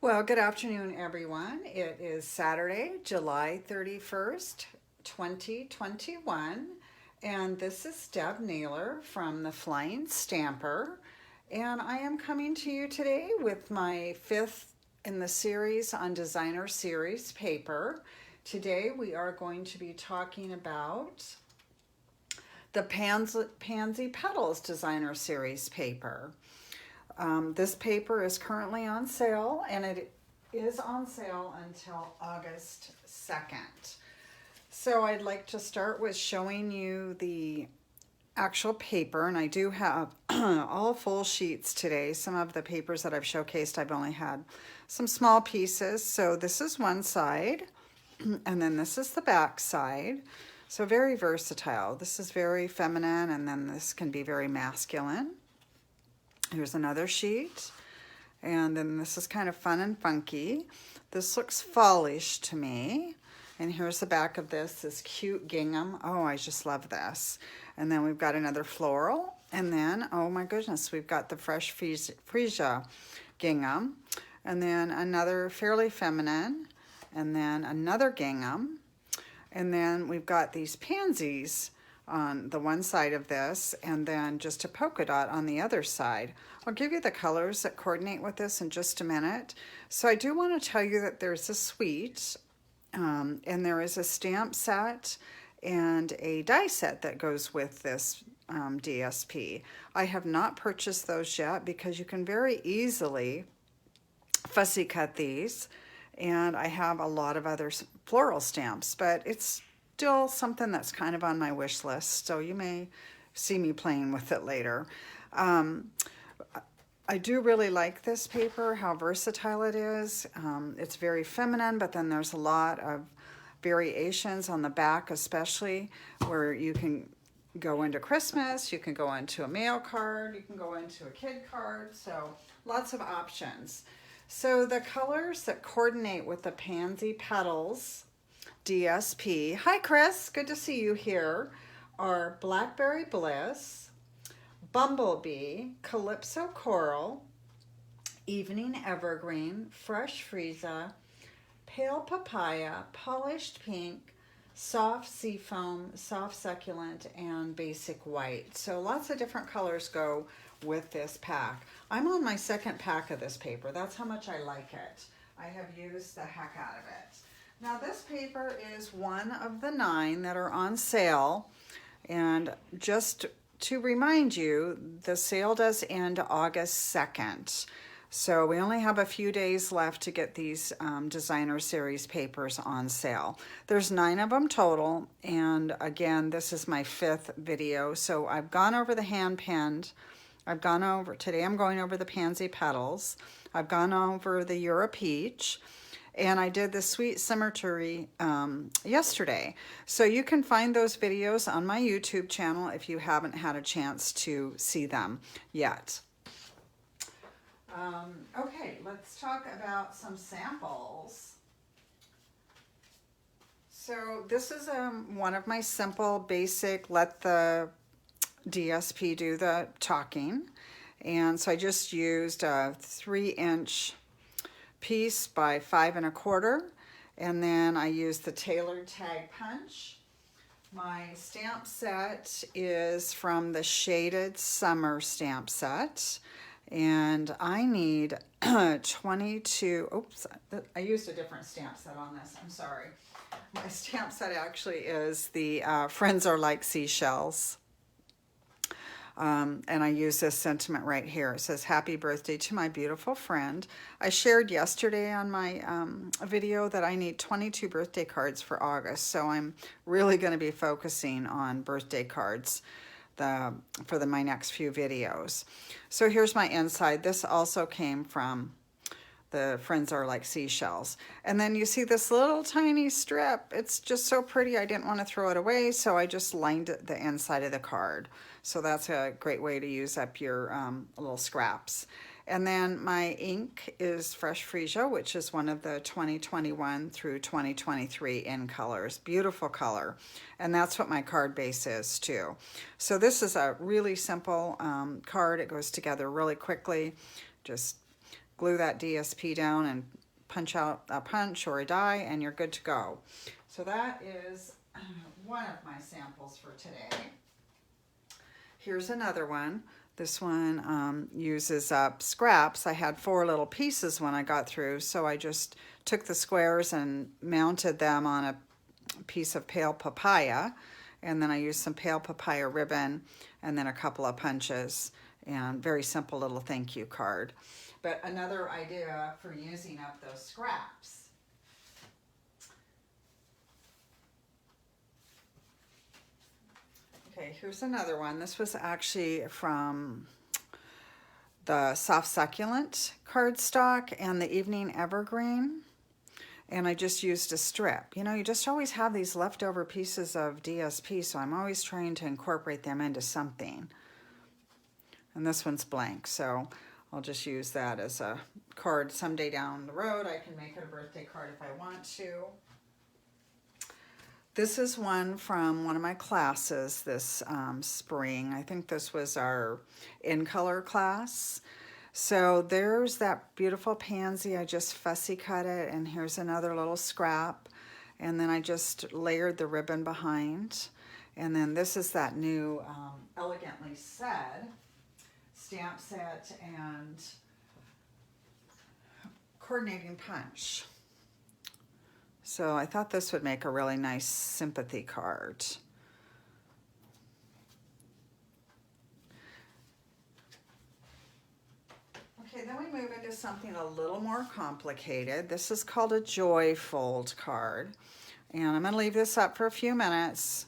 Well, good afternoon, everyone. It is Saturday, July 31st, 2021, and this is Deb Naylor from the Flying Stamper, and I am coming to you today with my fifth in the series on designer series paper. Today we are going to be talking about the Pansy Petals designer series paper. This paper is currently on sale, and it is on sale until August 2nd. So I'd like to start with showing you the actual paper, and I do have all full sheets today. Some of the papers that I've showcased, I've only had some small pieces. So this is one side, and then this is the back side. So very versatile. This is very feminine, and then this can be very masculine. Here's another sheet, and then this is kind of fun and funky. This looks fallish to me. And here's the back of this cute gingham. Oh, I just love this. And then we've got another floral. And then, oh my goodness, we've got the fresh freesia gingham. And then another fairly feminine. And then another gingham. And then we've got these pansies on the one side of this, and then just a polka dot on the other side. I'll give you the colors that coordinate with this in just a minute. So I do want to tell you that there's a suite, and there is a stamp set and a die set that goes with this DSP. I have not purchased those yet because you can very easily fussy cut these, and I have a lot of other floral stamps, but it's still something that's kind of on my wish list, so you may see me playing with it later. I do really like this paper, how versatile it is. It's very feminine, but then there's a lot of variations on the back, especially where you can go into Christmas, you can go into a mail card, you can go into a kid card, so lots of options. So the colors that coordinate with the Pansy Petals DSP, hi Chris, good to see you here, are Blackberry Bliss, Bumblebee, Calypso Coral, Evening Evergreen, Fresh Freesia, Pale Papaya, Polished Pink, Soft Seafoam, Soft Succulent, and Basic White. So lots of different colors go with this pack. I'm on my second pack of this paper. That's how much I like it. I have used the heck out of it. Now this paper is one of the 9 that are on sale, and just to remind you, the sale does end August 2nd. So we only have a few days left to get these designer series papers on sale. There's 9 of them total, and again, this is my 5th video. So I've gone over the hand penned. Today I'm going over the Pansy Petals. I've gone over the Euro Peach. And I did the Sweet Symmetry yesterday. So you can find those videos on my YouTube channel if you haven't had a chance to see them yet. Okay, let's talk about some samples. So this is one of my simple, basic, let the DSP do the talking. And so I just used a 3-inch piece by 5 1/4, and then I used the tailored tag punch. My stamp set is from the Shaded Summer stamp set, and I need 22, oops, I used a different stamp set on this, I'm sorry. My stamp set actually is the Friends Are Like Seashells. And I use this sentiment right here. It says, happy birthday to my beautiful friend. I shared yesterday on my video that I need 22 birthday cards for August. So I'm really going to be focusing on birthday cards for my next few videos. So here's my inside. This also came from the Friends Are Like Seashells. And then you see this little tiny strip. It's just so pretty. I didn't want to throw it away, so I just lined the inside of the card. So that's a great way to use up your little scraps. And then my ink is Fresh Freesia, which is one of the 2021 through 2023 in colors. Beautiful color. And that's what my card base is too. So this is a really simple card. It goes together really quickly. Just glue that DSP down and punch out a punch or a die, and you're good to go. So that is one of my samples for today. Here's another one. This one uses up scraps. I had 4 little pieces when I got through, so I just took the squares and mounted them on a piece of pale papaya, and then I used some pale papaya ribbon and then a couple of punches, and very simple little thank you card. But another idea for using up those scraps. Okay, here's another one. This was actually from the Soft Succulent cardstock and the Evening Evergreen. And I just used a strip. You know, you just always have these leftover pieces of DSP, so I'm always trying to incorporate them into something. And this one's blank, so I'll just use that as a card someday down the road. I can make it a birthday card if I want to. This is one from one of my classes this spring. I think this was our In Color class. So there's that beautiful pansy. I just fussy cut it, and here's another little scrap. And then I just layered the ribbon behind. And then this is that new Elegantly Said stamp set and coordinating punch. So I thought this would make a really nice sympathy card. Okay, then we move into something a little more complicated. This is called a Joy Fold card. And I'm going to leave this up for a few minutes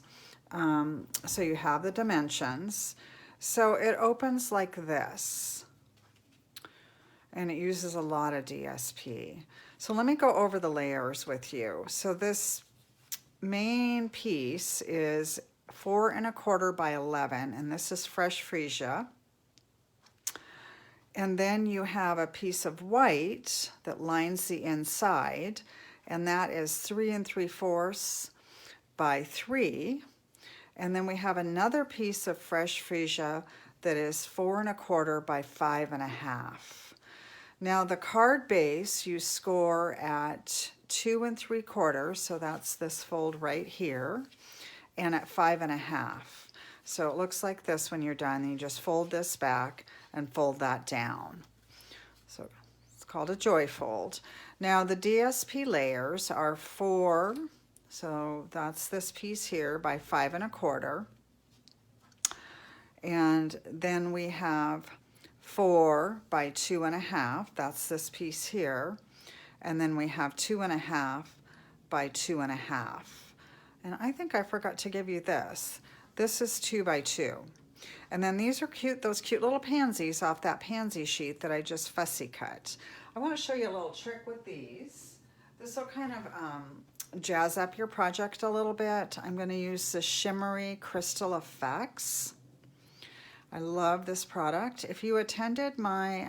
so you have the dimensions. So it opens like this. And it uses a lot of DSP. So let me go over the layers with you. So this main piece is 4 1/4 by 11, and this is fresh freesia. And then you have a piece of white that lines the inside, and that is 3 3/4 by 3. And then we have another piece of fresh freesia that is 4 1/4 by 5 1/2. Now the card base you score at 2 3/4, so that's this fold right here, and at 5 1/2. So it looks like this when you're done. You just fold this back and fold that down. So it's called a Joy Fold. Now the DSP layers are 4, so that's this piece here, by 5 1/4. And then we have 4 by 2 1/2, that's this piece here. And then we have 2 1/2 by 2 1/2. And I think I forgot to give you this. This is 2 by 2. And then these are cute, those cute little pansies off that pansy sheet that I just fussy cut. I want to show you a little trick with these. This will kind of jazz up your project a little bit. I'm going to use the Shimmery Crystal Effects. I love this product. If you attended my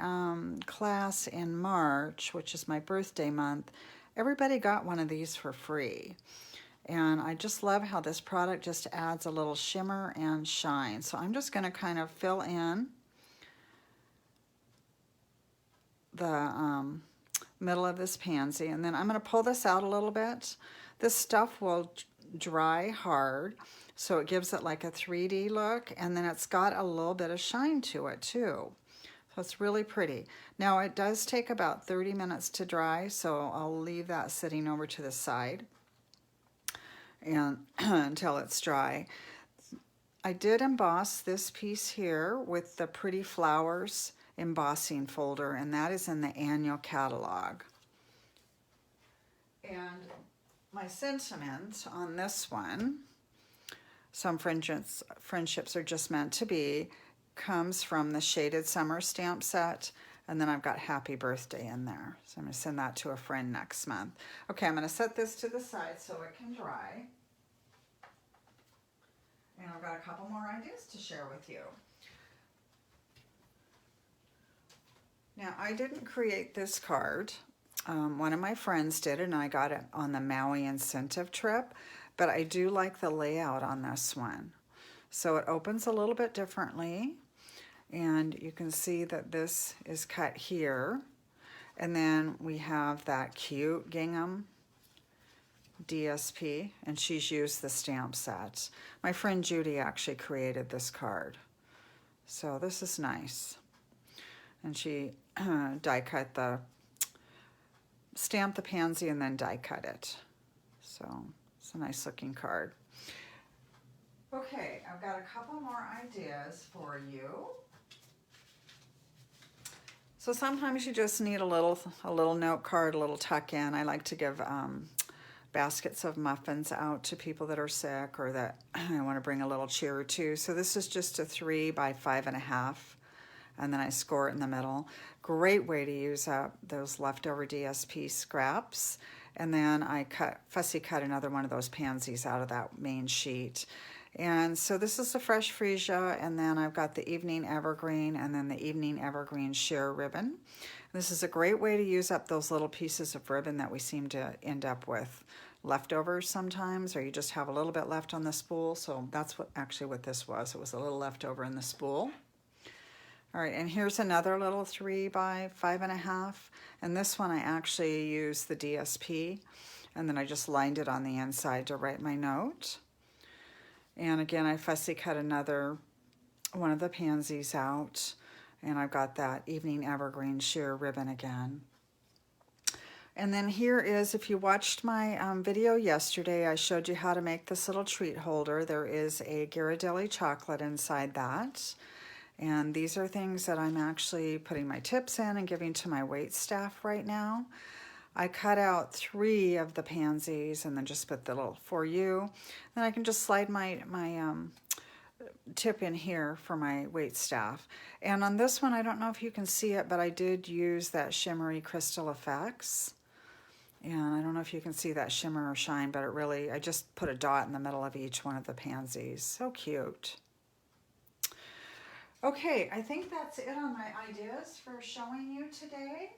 class in March, which is my birthday month, everybody got one of these for free. And I just love how this product just adds a little shimmer and shine. So I'm just going to kind of fill in the middle of this pansy. And then I'm going to pull this out a little bit. This stuff will dry hard, so it gives it like a 3D look. And then it's got a little bit of shine to it too. So it's really pretty. Now it does take about 30 minutes to dry, so I'll leave that sitting over to the side and until it's dry. I did emboss this piece here with the Pretty Flowers embossing folder, and that is in the annual catalog. And my sentiment on this one, Some Friendships Are Just Meant to Be, comes from the Shaded Summer stamp set, and then I've got Happy Birthday in there. So I'm going to send that to a friend next month. Okay, I'm going to set this to the side so it can dry. And I've got a couple more ideas to share with you. Now, I didn't create this card. One of my friends did, and I got it on the Maui incentive trip, but I do like the layout on this one. So it opens a little bit differently, and you can see that this is cut here, And then we have that cute gingham DSP, and she's used the stamp set. My friend Judy actually created this card. So this is nice. And she die cut the, stamped the pansy and then die cut it. So it's a nice looking card. Okay, I've got a couple more ideas for you. So sometimes you just need a little note card, a little tuck in. I like to give baskets of muffins out to people that are sick or that I want to bring a little cheer to. So this is just a 3 by 5.5, and then I score it in the middle. Great way to use up those leftover DSP scraps. And then I fussy cut another one of those pansies out of that main sheet. And so this is the fresh freesia, and then I've got the evening evergreen, and then the evening evergreen sheer ribbon. This is a great way to use up those little pieces of ribbon that we seem to end up with leftovers sometimes, or you just have a little bit left on the spool. So that's actually what this was. It was a little leftover in the spool. All right, and here's another little 3 by 5.5, and this one I actually used the DSP, and then I just lined it on the inside to write my note. And again, I fussy cut another one of the pansies out, and I've got that evening evergreen sheer ribbon again. And then here is, if you watched my video yesterday, I showed you how to make this little treat holder. There is a Ghirardelli chocolate inside that. And these are things that I'm actually putting my tips in and giving to my wait staff right now. I cut out 3 of the pansies and then just put the little for you. Then I can just slide my tip in here for my wait staff. And on this one, I don't know if you can see it, but I did use that shimmery crystal effects. And I don't know if you can see that shimmer or shine, but it really, I just put a dot in the middle of each one of the pansies. So cute. Okay, I think that's it on my ideas for showing you today.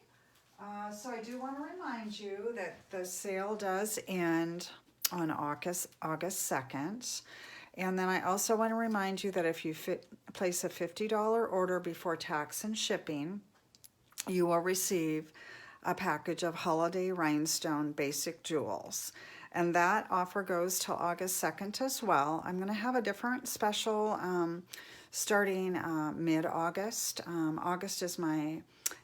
So I do want to remind you that the sale does end on August 2nd. And then I also want to remind you that if you place a $50 order before tax and shipping, you will receive a package of holiday rhinestone basic jewels. And that offer goes till August 2nd as well. I'm going to have a different special starting mid-August. August is my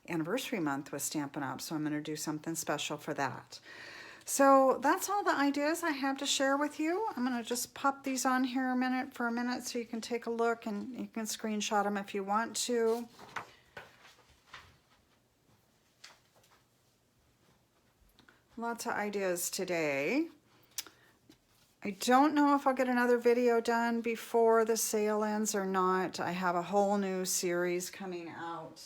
anniversary month with Stampin' Up, so I'm going to do something special for that. So that's all the ideas I have to share with you. I'm going to just pop these on here for a minute so you can take a look, and you can screenshot them if you want to. Lots of ideas today. I don't know if I'll get another video done before the sale ends or not. I have a whole new series coming out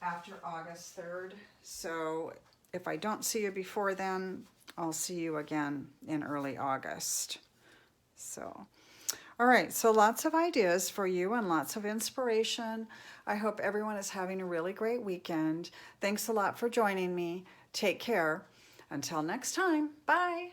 after August 3rd. So if I don't see you before then, I'll see you again in early August. So, all right, so lots of ideas for you and lots of inspiration. I hope everyone is having a really great weekend. Thanks a lot for joining me. Take care. Until next time, bye.